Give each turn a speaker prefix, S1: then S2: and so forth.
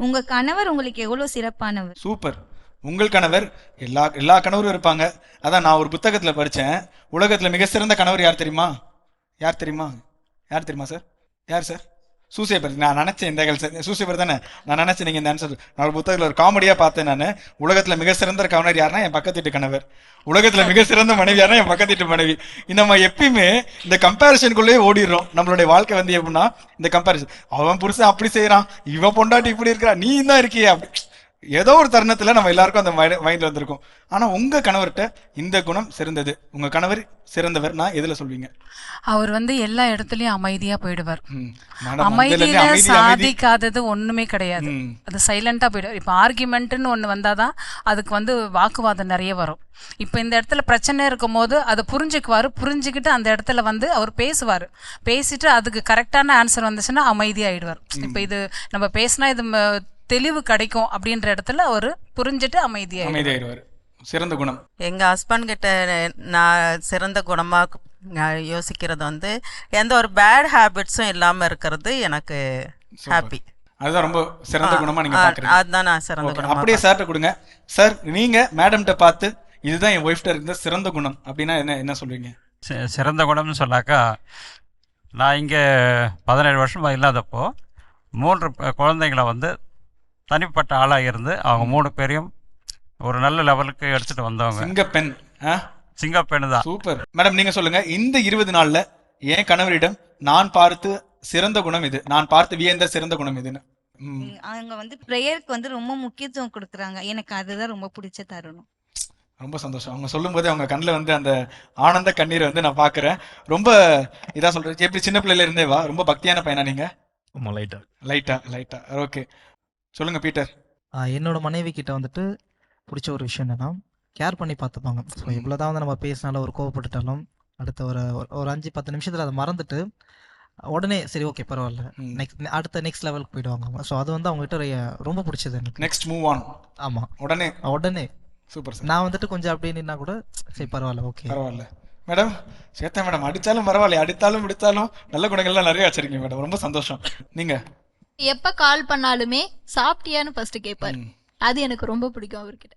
S1: உங்க கணவர் உங்களுக்கு எவ்வளவு சிறப்பானவர்?
S2: சூப்பர். உங்கள் கணவர் எல்லா எல்லா கணவரும் இருப்பாங்க. அதான் நான் ஒரு புத்தகத்துல படிச்சேன். உலகத்துல மிக சிறந்த கணவர் யார் தெரியுமா? யார் தெரியுமா? யார் தெரியுமா சார்? யார் சார்? சூசேபர். நான் நினைச்சேன் இந்த சூசேபர் தானே. நான் நினைச்சேன் நீங்க இந்த ஆன்சர். நான் ஒரு புத்தகத்துல ஒரு காமெடியா பார்த்தேன். நான் உலகத்துல மிக சிறந்த கணவர் யாருன்னா என் பக்கத்து வீட்டு கணவர். உலகத்துல மிக சிறந்த மனைவி யாருன்னா என் பக்கத்து வீட்டு மனைவி. நம்ம எப்பயுமே இந்த கம்பேரிசனுக்குள்ளேயே ஓடிடுறோம். நம்மளுடைய வாழ்க்கை வந்து எப்படின்னா இந்த கம்பேரிசன். அவன் புருஷன் அப்படி செய்யறான், இவன் பொண்டாட்டி இப்படி இருக்கிறா, நீ தான் இருக்கியா அப்படி. ஏதோ ஒரு தருணத்துல நம்ம எல்லாருக்கும் அந்த மைண்ட்ல வந்திருக்கும். ஆனா உங்க கணவர்கிட்ட இந்த குணம் சிறந்தது. உங்க கணவர் சிறந்தவர் நான் எதுல சொல்வீங்க?
S3: அவர் வந்து எல்லா இடத்துலயும் அமைதியா போயிடுவார்.
S2: மேடம்,
S3: அமைதியில
S2: அமைதி அமைதி.
S3: சாதிக்காதது ஒண்ணுமே கிடையாது.
S2: ம்.
S3: அது சைலண்டா போயிடுவார். இப்ப ஆர்குமெண்ட்னு ஒண்ணு வந்தாதான் அதுக்கு வந்து வாக்குவாதம் நிறைய வரும். இப்ப இந்த இடத்துல பிரச்சனை இருக்கும் போது அதை புரிஞ்சுக்குவாரு. புரிஞ்சுக்கிட்டு அந்த இடத்துல வந்து அவர் பேசுவார். பேசிட்டு அதுக்கு கரெக்டான ஆன்சர் வந்துச்சுன்னா அமைதியாயிடுவார். இப்ப இது நம்ம பேசினா இது தெளிவு கிடைக்கும் அப்படின்ற இடத்துல அவர் புரிஞ்சுட்டு
S2: அமைதியாயிடுவார். சிறந்த குணம்.
S4: எங்க ஹஸ்பண்ட் கிட்ட நான் சிறந்த குணமா நான் யோசிக்கிறது வந்து எந்த ஒரு பேட் ஹேபிட்ஸும் இல்லாம இருக்கிறது எனக்கு ஹாப்பி.
S2: அதுதான் ரொம்ப சிறந்த குணமா நீங்க பாக்குறீங்க.
S4: அதுதான் நான் சிறந்த குணம்.
S2: அப்படியே சார்ட்ட கொடுங்க. சார், நீங்க மேடம்கிட்ட பார்த்து இதுதான் என் ஒய்ஃப்ட இருந்த சிறந்த குணம் அப்படின்னா என்ன என்ன சொல்லுவீங்க?
S5: சிறந்த குணம்னு சொன்னாக்கா, நான் இங்கே 17 வருஷம் இல்லாதப்போ 3 குழந்தைங்களை வந்து தனிப்பட்ட ஆளாக இருந்து அவங்க 3 பேரையும் ஒரு நல்ல லெவலுக்கு எடுத்துட்டு வந்தவங்க.
S2: சிங்கப்பெண்.
S5: சிங்கப்பெண் தான்.
S2: சூப்பர். மேடம், நீங்க சொல்லுங்க, இந்த 20 நாள்ல என் கணவரிடம் நான் பார்த்து சிறந்த குணம் இது, நான் பார்த்து வியந்த சிறந்த குணம் இதுன்னு.
S1: அவங்க வந்து பிரேயருக்கு வந்து ரொம்ப முக்கியத்துவம் கொடுக்குறாங்க. எனக்கு அதுதான் ரொம்ப பிடிச்ச தருணம்.
S2: ரொம்ப சந்தோஷம். அவங்க சொல்லும் போதே அவங்க கண்ணில் வந்து அந்த ஆனந்த கண்ணீரை வந்து நான் பாக்குறேன். ரொம்ப இதா சொல்றேன். எப்படி சின்ன பிள்ளையில இருந்தே வா ரொம்ப பக்தியான பையனா நீங்க?
S6: லைட்டா
S2: லைட்டா லைட்டா. ஓகே, சொல்லுங்க பீட்டர்.
S7: என்னோட மனைவி கிட்ட வந்துட்டு பிடிச்ச ஒரு விஷயம் என்னன்னா கேர் பண்ணி பார்த்துப்பாங்க. ஸோ எவ்வளோதான் வந்து நம்ம பேசினாலும் ஒரு கோவப்பட்டுட்டாலும் அடுத்த ஒரு 5-10 நிமிஷத்தில் அதை மறந்துட்டு உடனே சரி ஓகே பரவாயில்ல நெக்ஸ்ட் லெவலுக்கு போயிடுவாங்க அவங்க. ஸோ அது வந்து அவங்ககிட்ட ரொம்ப பிடிச்சது எனக்கு.
S2: Next move on.
S7: ஆமாம், உடனே.
S2: சூப்பர்.
S7: நான் வந்துட்டு கொஞ்சம் அப்படியே நின்னா கூட சரி பரவாயில்ல ஓகே
S2: பரவாயில்ல. மேடம், சேத்தா மேடம், அடித்தாலும் பரவாயில்ல, அடித்தாலும் விடுத்தாலும் நல்ல குணங்கள்லாம் நிறைய வச்சிருக்கீங்க மேடம். ரொம்ப சந்தோஷம். நீங்க
S8: எப்ப கால் பண்ணாலுமே சாப்பிட்டியான்னு ஃபர்ஸ்ட் கேட்பாரு. அது எனக்கு ரொம்ப பிடிக்கும் அவர்கிட்ட.